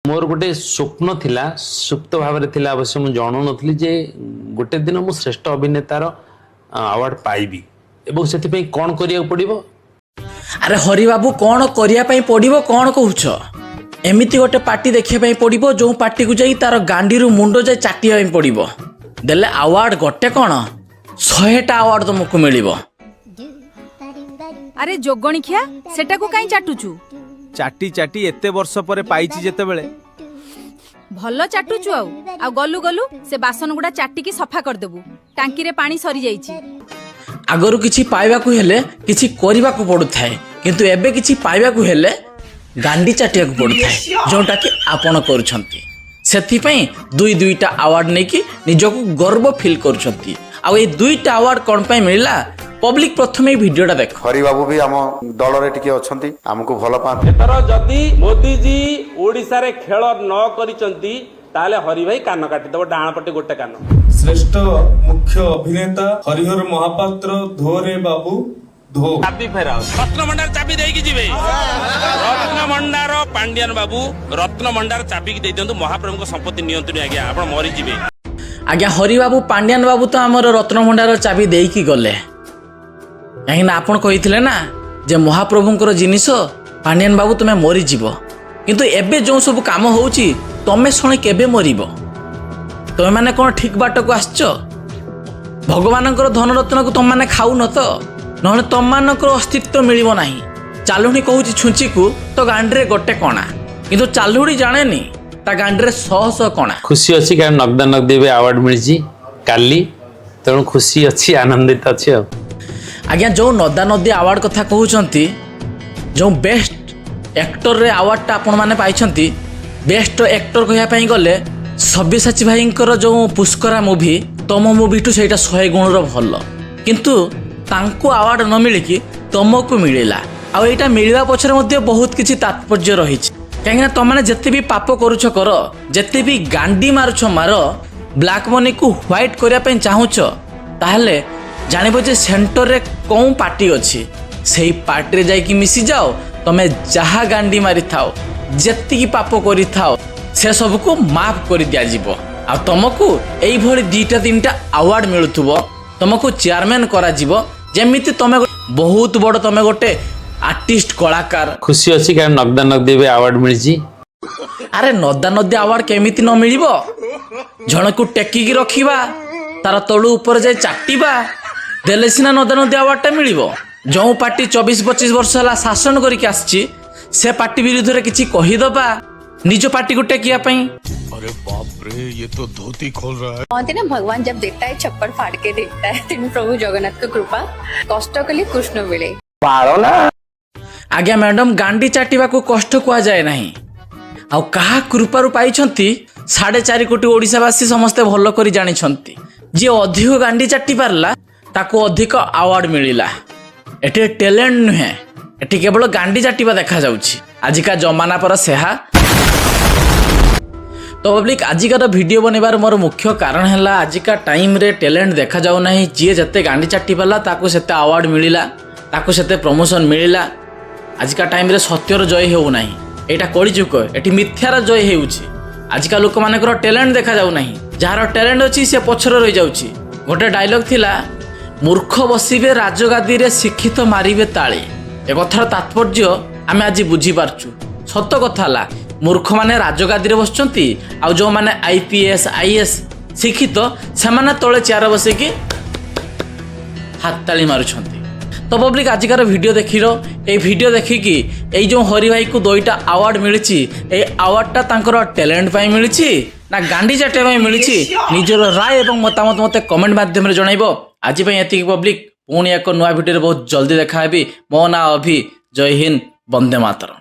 मोर गोटे स्वप्न थिला सुप्त भाव थिला अवश्य मुझे जानू नथली जे गोटे दिन मु श्रेष्ठ अभिनेतार अवार्ड पाइबी एवं से कौन करिया पड़िबो। अरे हरि बाबू कौन करिया पई पड़िबो कौन कहूछ एमिति गोटे पार्टी देखिया पई पड़िबो जो पार्टी को जाई तार गांडीरू मुंडो जाई चाटिया पई पड़िबो देले अवार्ड गोटे कौन 100टा अवार्ड तुमको मिलिबो। अरे जोगणिखिया सेटा को काई चाटुचु चाटी चाटी एते वर्ष परे पाइची जेतेबेले भल चाटुचु आउ गलु गलु से बासन गुडा चाटी की सफा कर देबु टांकी रे पानी सरी जाईची। आगरु किछि पाइबाकू हेले किछि करिबाकू पडुथाय किंतु एबे किछि पाइबाकू हेले गांडी चाटियाकू पडुथाय जोंटा कि आपण करूछंती सेथि पई दुईटा अवार्ड नै कि निजको गर्व फील करूछंती। आ ए दुईटा अवार्ड कोन पई मिलला पब्लिक प्रथमे वीडियोटा देख। हरि बाबू भी आम दल रे टिके अछंती हमको भल पाते। एथर जदि मोदी जी ओडिसा रे खेल न करिसंती ताले हरि भाई कान काटी दबो डाण पटे गोटे कान। श्रेष्ठ मुख्य अभिनेता हरिहर महापात्र धोरे बाबू धो चाबी फेराओ रत्नभंडार चाबी देकी जिवे रत्नभंडार पांड्यान बाबू रत्नभंडार चाबी की दे दियंतु महाप्रभु को संपत्ति नियंत्रण आज्ञा आपण मरि जिवे। आज्ञा हरि बाबू पांड्यान बाबू तो हमर रत्नभंडार चाबी देकी गले कहीं आपण कही ना जे महाप्रभुंकर जिनिस पांड्यान बाबू तुम्हें मरी जीव किंतु एबे जो सब काम होउची तमे शुणी केबे मरिबो तमे माने कोन ठीक बाट को आसछ भगवानकर धन रत्न को तुम माने खाऊ न तो नहले तुम मानकर अस्तित्व मिलिबो नाही। चालुणी कहूची छुंची को तो गांडरे गोटे कणा किंतु चालुणी जानेनी ता गांडरे 100 कणा। खुशी अच्छी कारण नगदा नगदी अवार्ड मिली काली तेणु खुशी अच्छी आनंदित अच्छी। आज्ञा जो नदा नदी अवार्ड कथा कहउछंती जो बेस्ट एक्टर रे अवार्ड टा आपण माने पाइछंती बेस्ट एक्टर कहया पई गले सब्यसाची भाईंकर जो पुष्करा मूवी तम मूवी टू सेटा 100 गुण रो भल किंतु तांको अवार्ड न मिली कि तुमको मिलिला। आ एटा मिलवा पछरे मध्ये बहुत किछि तात्पर्य रहिछि काहेकि तुम माने जत्ते भी पाप करूछ कर जत्ते भी गांडी मारुछ मार ब्लैक मनी को व्हाइट करिया पई चाहुछ ताहले जानिबो जे सेंटर रे कौन पार्टी अच्छी से पार्टी रे जाई कि मिसी जाओ तमे जहा गांडी मारी थाओ जेत्ती पाप करि थाओ से सब को माफ कर दिया जीवो। आ तुमको एई भली 2-3टा अवार्ड मिलुथुबो तुमको चेयरमैन करा जीवो जेमिति तमे बहुत बड़ तमे गोटे आर्टिस्ट कलाकार। खुशी अच्छी कारण नगदा नगदी अवार्ड मिली। अरे नदा नदी अवार्ड केमिति न मिलिबो जण को टेकी की रखिबा तार तळु ऊपर जाय चाटिबा देले सिना नदा नदी अवार्डटा मिलिबो। जो पार्टी 24-25 वर्ष होला शासन करिक आछि से पार्टी विरुद्ध रे किछि कहि दबा निज पार्टी को टेकिया पई। अरे बाप रे ये तो धोती खोल रहा है। कहते ना भगवान जब देखता है छप्पर फाड़ के देखता है तेणु प्रभु जगन्नाथ को कृपा कष्ट कले कृष्ण मिले। आज्ञा मैडम गांडी चाटिबा को कष्ट कुआ जाए नहीं आ कहा कृपारू पाइछंती 4.5 कोटी ओडिसावासी समस्ते भल करी जानिछंती जे अधिक गांडी चाटी पारला ताको अधिक अवार्ड मिलिला। एटे टैलेंट नुहे एटी केवल गांडी चाटिबा देखा जाउछि आजिका जमाना पर सेहा। तो पब्लिक आजिकार वीडियो बनइबार मोर मुख्य कारण है आजिका टाइम रे टैलेंट देखा जाउ नाही जी जते गांडी चाटी पाला ताको सेते अवार्ड मिलिला ताको सेते प्रमोशन मिलिला। आजिका टाइम रे सत्यर जय हो नाही एटा कଳି जुग एटी मिथ्यार जय हेउछि। आजिका लोक मानकर टैलेंट देखा जाउ नाही जार टैलेंट अछि से पछर रहि जाउछि। गोटे डायलॉग थिला मूर्ख बसिबे राजगादी रे शिक्षित मारिबे ताली ए कथार तात्पर्य आमे आज बुझी पारछु। सत्य कथा ला मूर्ख माने राजगादी रे बसचंती आ जो माने आईपीएस आईएएस शिक्षित से माने तळे चेयर बसे कि हाथ ताली मारुछंती। तो पब्लिक आजिकार वीडियो देखिरो ए वीडियो देखिकी ए जो हरि भाई को 2टा अवार्ड मिलिछि ए अवार्डटा तांकर टैलेंट पाई मिलिछि ना गांडी चाटे पाई मिलिछि निजर राय एवं मतामत मते कमेंट माध्यम रे जणाइबो। आज पई एतिक पब्लिक पुणी एक नुआ वीडियो रे बहुत जल्दी देखा हेबी। मो ना अभि जय हिंद वंदे मातरम।